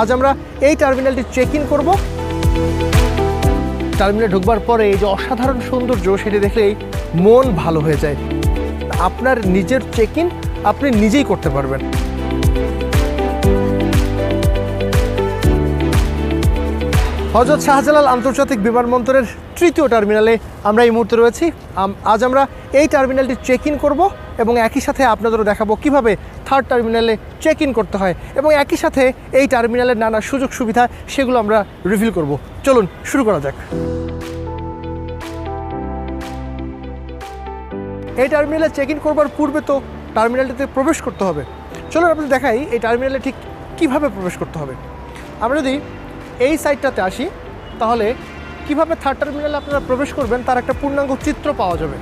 আজ আমরা এই টার্মিনালটি চেক ইন করবো। টার্মিনালে ঢুকবার পরে এই যে অসাধারণ সৌন্দর্য, সেটি দেখলেই মন ভালো হয়ে যায়। আপনার নিজের চেক ইন আপনি নিজেই করতে পারবেন। হযরত শাহজালাল আন্তর্জাতিক বিমানবন্দরের তৃতীয় টার্মিনালে আমরা এই মুহূর্তে রয়েছি। আজ আমরা এই টার্মিনালটি চেক ইন করবো এবং একই সাথে আপনাদেরও দেখাবো কিভাবে থার্ড টার্মিনালে চেক ইন করতে হয় এবং একই সাথে এই টার্মিনালের নানা সুযোগ সুবিধা সেগুলো আমরা রিভিল করব। চলুন শুরু করা যাক। এই টার্মিনালে চেক ইন করবার পূর্বে তো টার্মিনালটিতে প্রবেশ করতে হবে। চলুন আপনাদের দেখাই এই টার্মিনালে ঠিক কীভাবে প্রবেশ করতে হবে। আমরা যদি এই সাইডটাতে আসি তাহলে কিভাবে থার্ড টার্মিনালে আপনারা প্রবেশ করবেন তার একটা পূর্ণাঙ্গ চিত্র পাওয়া যাবে।